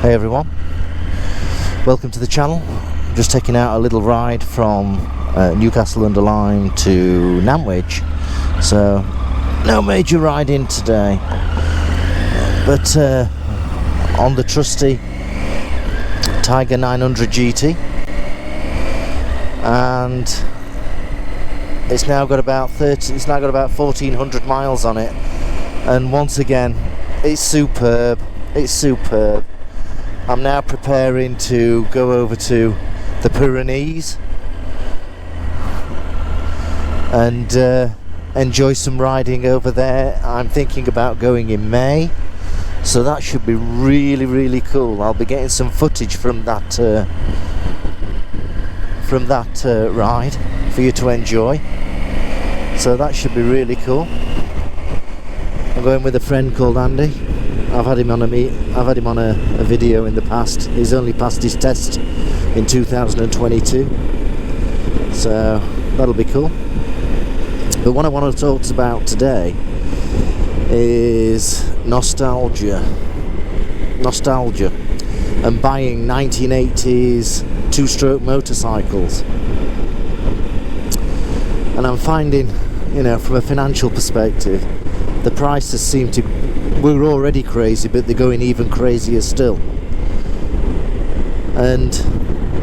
Hey everyone, welcome to the channel. Just taking out a little ride from Newcastle-under-Lyme to Nantwich, so no major riding today, but on the trusty Tiger 900 GT, and it's now got about 1400 miles on it, and once again it's superb. I'm now preparing to go over to the Pyrenees and enjoy some riding over there. I'm thinking about going in May, so that should be really cool. I'll be getting some footage from that ride for you to enjoy, so that should be really cool. I'm going with a friend called Andy. I've had him on a video in the past. He's only passed his test in 2022, so that'll be cool. But what I want to talk about today is nostalgia and buying 1980s two-stroke motorcycles. And I'm finding, from a financial perspective, the prices seem to, we're already crazy, but they're going even crazier still. And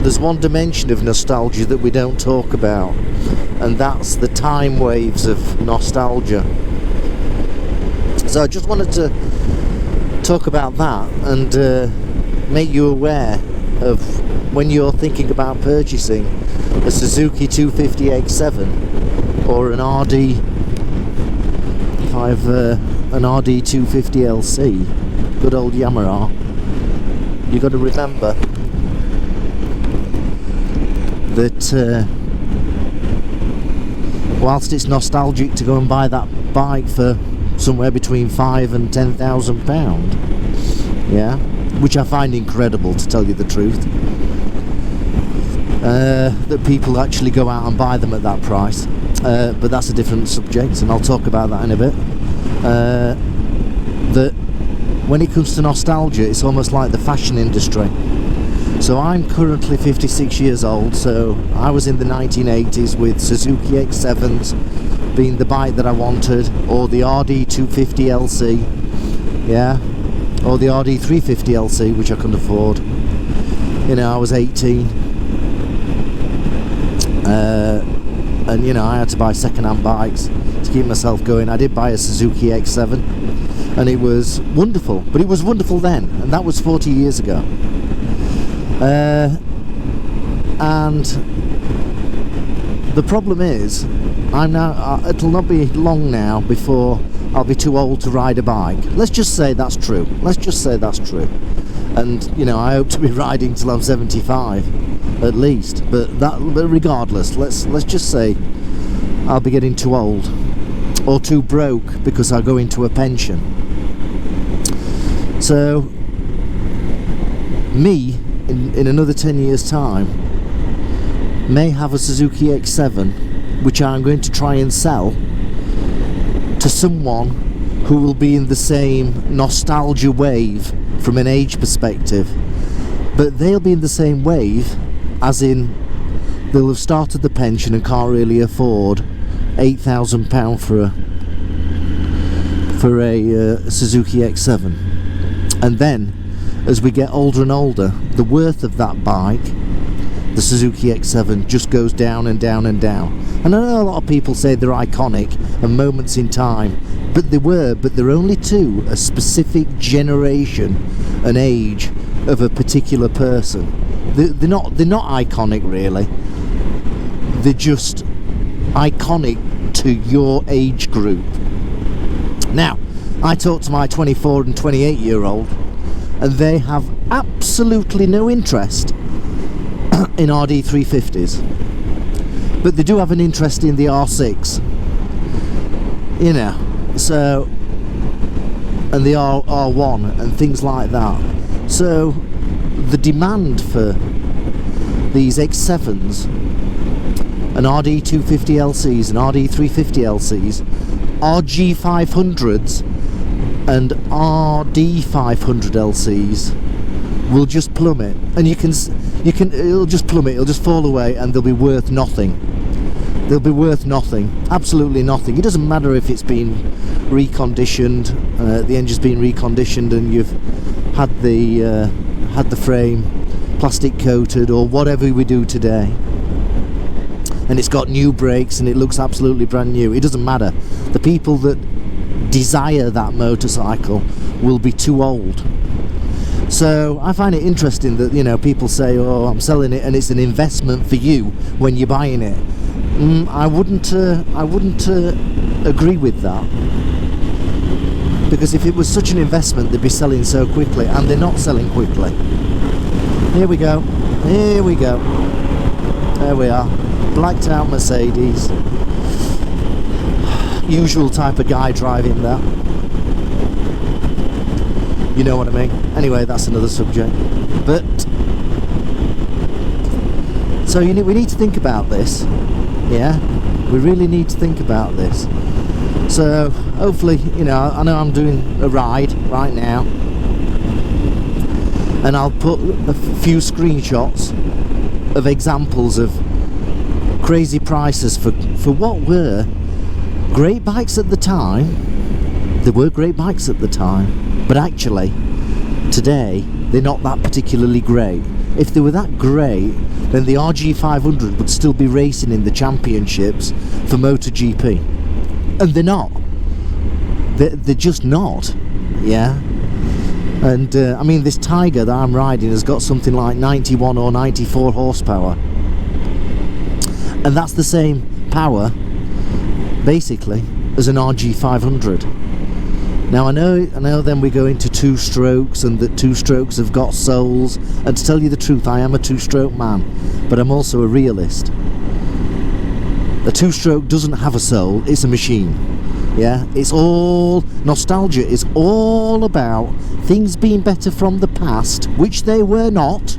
there's one dimension of nostalgia that we don't talk about, and that's the time waves of nostalgia. So I just wanted to talk about that and make you aware of, when you're thinking about purchasing a Suzuki 250 X7 or an RD250LC, good old Yamaha, you got to remember that whilst it's nostalgic to go and buy that bike for somewhere between £5,000 and £10,000, yeah, which I find incredible, to tell you the truth, that people actually go out and buy them at that price. But that's a different subject, and I'll talk about that in a bit. That when it comes to nostalgia, it's almost like the fashion industry. So I'm currently 56 years old, so I was in the 1980s with Suzuki X7s being the bike that I wanted, or the RD250LC, yeah, or the RD350LC, which I couldn't afford. I was 18. And I had to buy second-hand bikes to keep myself going. I did buy a Suzuki X7, and it was wonderful, but it was wonderful then, and that was 40 years ago. And the problem is, it'll not be long now before I'll be too old to ride a bike. Let's just say that's true. And I hope to be riding till I'm 75 at least, but regardless, let's just say I'll be getting too old or too broke because I go into a pension. So me in another 10 years time may have a Suzuki X7 which I'm going to try and sell to someone who will be in the same nostalgia wave from an age perspective, but they'll be in the same wave as in they'll have started the pension and can't really afford £8,000 for a Suzuki X7. And then as we get older and older, the worth of that bike, the Suzuki X7, just goes down and down and down. And I know a lot of people say they're iconic and moments in time, but they're only to a specific generation and age of a particular person. They're not iconic really. They're just iconic to your age group. Now, I talk to my 24 and 28 year old, and they have absolutely no interest in RD350s, but they do have an interest in the R6, so, and the R1 and things like that. So the demand for these X7s and RD250LCs and RD350LCs, RG500s and RD500LCs will just plummet, and it'll just plummet, it'll just fall away, and they'll be worth nothing. They'll be worth nothing, absolutely nothing. It doesn't matter if it's been reconditioned, the engine's been reconditioned, and you've had the frame plastic coated or whatever we do today, and it's got new brakes and it looks absolutely brand new. It doesn't matter. The people that desire that motorcycle will be too old. So I find it interesting that, you know, people say, oh, I'm selling it and it's an investment for you when you're buying it. I wouldn't agree with that, because if it was such an investment, they'd be selling so quickly, and they're not selling quickly. Here we go, there we are, blacked out Mercedes, usual type of guy driving that, you know what I mean. Anyway, that's another subject. But so we need to think about this. Yeah, we really need to think about this. So hopefully, you know I'm doing a ride right now, and I'll put a few screenshots of examples of crazy prices for what were great bikes at the time. They were great bikes at the time, but actually today they're not that particularly great. If they were that great, then the RG500 would still be racing in the championships for MotoGP, and they're not. They're just not. Yeah. And I mean, this Tiger that I'm riding has got something like 91 or 94 horsepower, and that's the same power basically as an RG500. Now I know then we go into two strokes, and that two strokes have got souls, and to tell you the truth, I am a two-stroke man, but I'm also a realist. A two-stroke doesn't have a soul, it's a machine. Yeah, it's all nostalgia, it's all about things being better from the past, which they were not,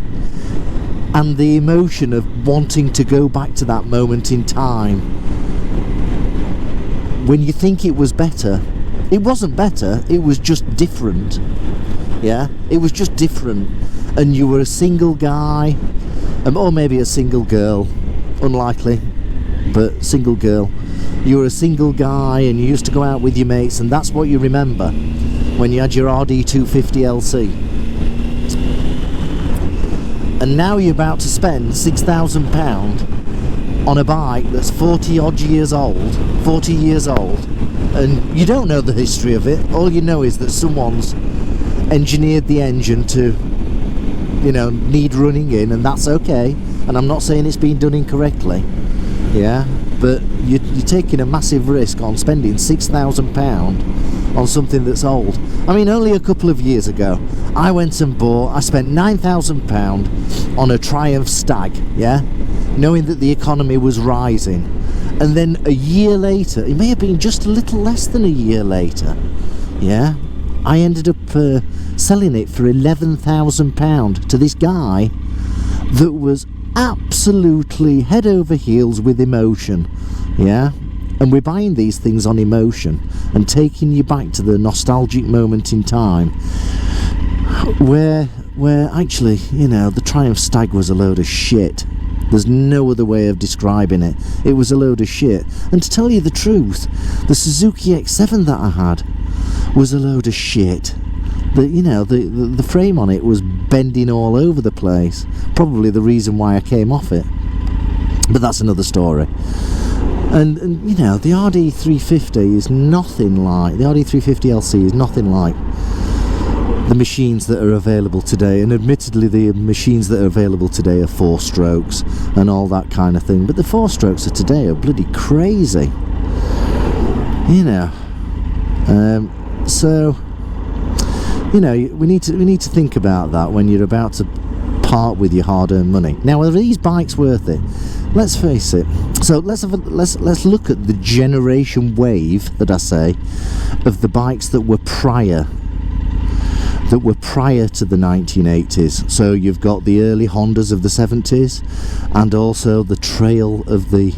and the emotion of wanting to go back to that moment in time when you think it was better. It wasn't better, it was just different. Yeah, it was just different. And you were a single guy, or maybe a single girl, unlikely, but single girl. You were a single guy and you used to go out with your mates, and that's what you remember when you had your RD250LC. And now you're about to spend £6,000 on a bike that's 40 odd years old, 40 years old, and you don't know the history of it. All you know is that someone's engineered the engine to, you know, need running in, and that's okay. And I'm not saying it's been done incorrectly, yeah, but you're taking a massive risk on spending £6,000 on something that's old. I mean, only a couple of years ago, I spent £9,000 on a Triumph Stag, yeah, knowing that the economy was rising. And then a year later, it may have been just a little less than a year later, yeah, I ended up selling it for £11,000 to this guy that was absolutely head over heels with emotion, yeah. And we're buying these things on emotion and taking you back to the nostalgic moment in time where actually, you know, the Triumph Stag was a load of shit. There's no other way of describing it. It was a load of shit. And to tell you the truth, the Suzuki X7 that I had was a load of shit. The frame on it was bending all over the place. Probably the reason why I came off it. But that's another story. And you know, the RD350 is nothing like, the RD350LC is nothing like the machines that are available today. And admittedly, the machines that are available today are 4 strokes and all that kind of thing, but the 4 strokes of today are bloody crazy, you know. So you know, we need to think about that when you're about to part with your hard-earned money. Now, are these bikes worth it? Let's face it. So let's look at the generation wave, that I say, of the bikes that were prior to the 1980s. So you've got the early Hondas of the 70s, and also the trail of the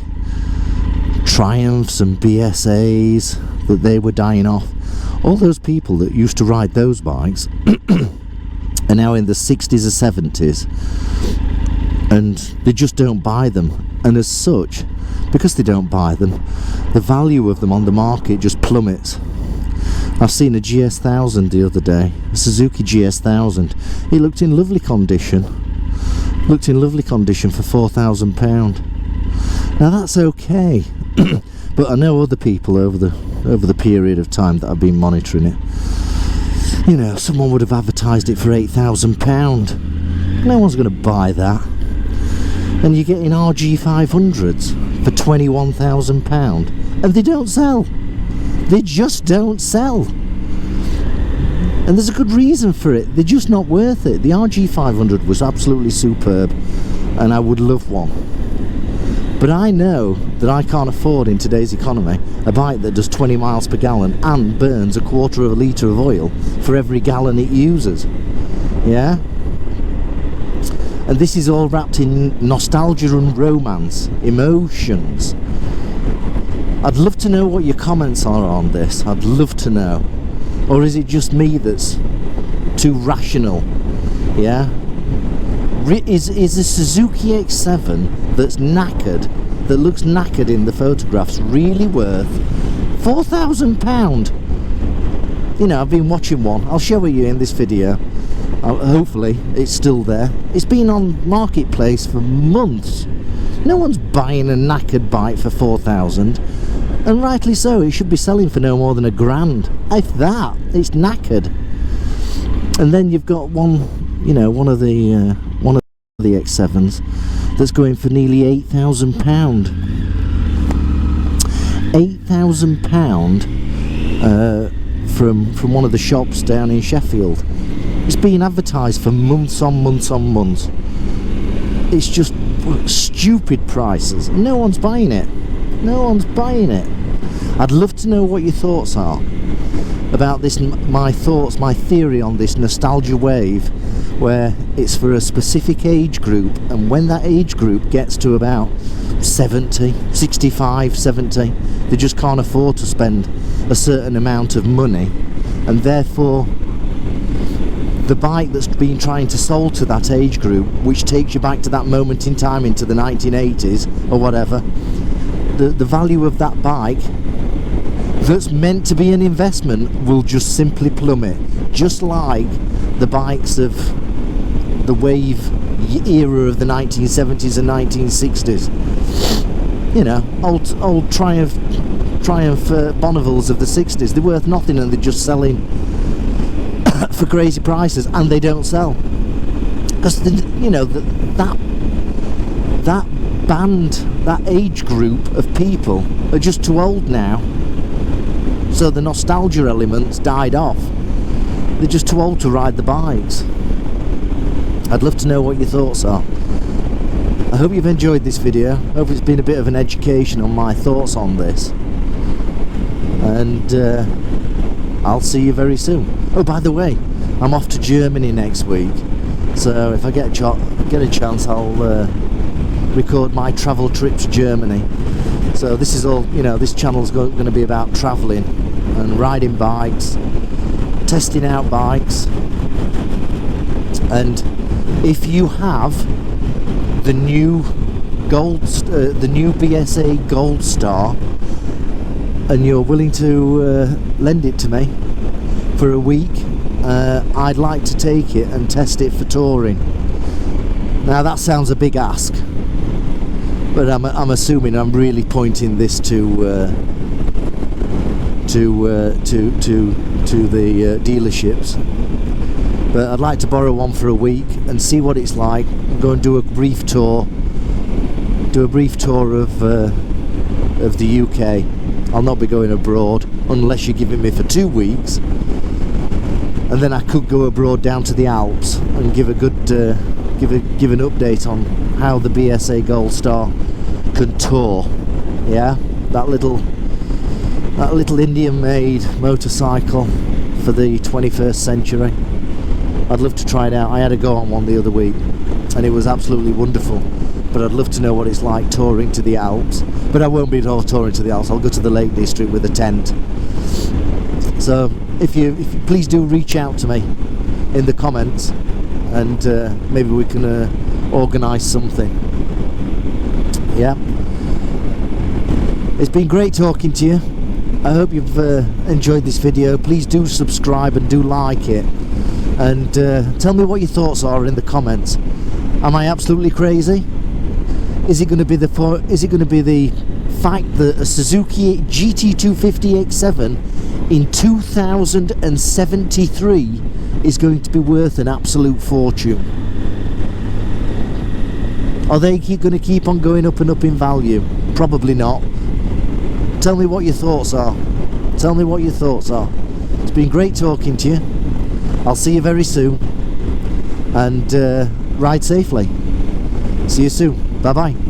Triumphs and BSAs that they were dying off. All those people that used to ride those bikes are now in the 60s or 70s, and they just don't buy them, and as such, because they don't buy them, the value of them on the market just plummets. I've seen a GS1000 the other day, a Suzuki GS1000. It looked in lovely condition. For £4,000. Now that's okay, but I know other people over the period of time that I've been monitoring it. You know, someone would have advertised it for £8,000. No one's going to buy that. And you're getting RG500s for £21,000, and they don't sell. They just don't sell. And there's a good reason for it. They're just not worth it. The RG500 was absolutely superb, and I would love one. But I know that I can't afford, in today's economy, a bike that does 20 miles per gallon and burns a quarter of a litre of oil for every gallon it uses. Yeah? And this is all wrapped in nostalgia and romance, emotions. I'd love to know what your comments are on this. I'd love to know. Or is it just me that's too rational? Yeah? Is a Suzuki X7 that's knackered, that looks knackered in the photographs, really worth £4,000? You know, I've been watching one. I'll show it you in this video. Hopefully it's still there. It's been on Marketplace for months. No one's buying a knackered bike for £4,000, and rightly so. It should be selling for no more than £1,000. If that, it's knackered. And then you've got one, you know, one of the X7s that's going for nearly £8,000. £8,000 from one of the shops down in Sheffield. It's been advertised for months on months on months. It's just stupid prices. No one's buying it. No one's buying it. I'd love to know what your thoughts are about this, my theory on this nostalgia wave, where it's for a specific age group, and when that age group gets to about 70, 65, 70, they just can't afford to spend a certain amount of money, and therefore the bike that's been trying to sell to that age group, which takes you back to that moment in time into the 1980s or whatever, the value of that bike that's meant to be an investment will just simply plummet, just like the bikes of the wave era of the 1970s and 1960s. You know, old Triumph Bonnevilles of the 60s. They're worth nothing, and they're just selling for crazy prices, and they don't sell because, you know, that band, that age group of people are just too old now. So the nostalgia elements died off. They're just too old to ride the bikes. I'd love to know what your thoughts are. I hope you've enjoyed this video. I hope it's been a bit of an education on my thoughts on this. And I'll see you very soon. Oh, by the way, I'm off to Germany next week. So if I get a chance, I'll record my travel trip to Germany. So this is all, you know, this channel's going to be about travelling and riding bikes, testing out bikes. And if you have the new BSA Gold Star, and you're willing to lend it to me for a week, I'd like to take it and test it for touring. Now that sounds a big ask, but I'm assuming I'm really pointing this to the dealerships. But I'd like to borrow one for a week and see what it's like. Go and do a brief tour of the UK. I'll not be going abroad unless you're giving me for 2 weeks, and then I could go abroad down to the Alps and give a good give an update on how the BSA Gold Star can tour. Yeah, that little Indian-made motorcycle for the 21st century. I'd love to try it out. I had a go on one the other week and it was absolutely wonderful, but I'd love to know what it's like touring to the Alps. But I won't be touring to the Alps. I'll go to the Lake District with a tent. So if you please do reach out to me in the comments and maybe we can organise something. Yeah, it's been great talking to you. I hope you've enjoyed this video. Please do subscribe and do like it, and tell me what your thoughts are in the comments. Am I absolutely crazy? Is it going to be the fact that a Suzuki GT250 X7 in 2073 is going to be worth an absolute fortune? Are they going to keep on going up and up in value? Probably not. Tell me what your thoughts are. Tell me what your thoughts are. It's been great talking to you. I'll see you very soon. And ride safely. See you soon. Bye bye.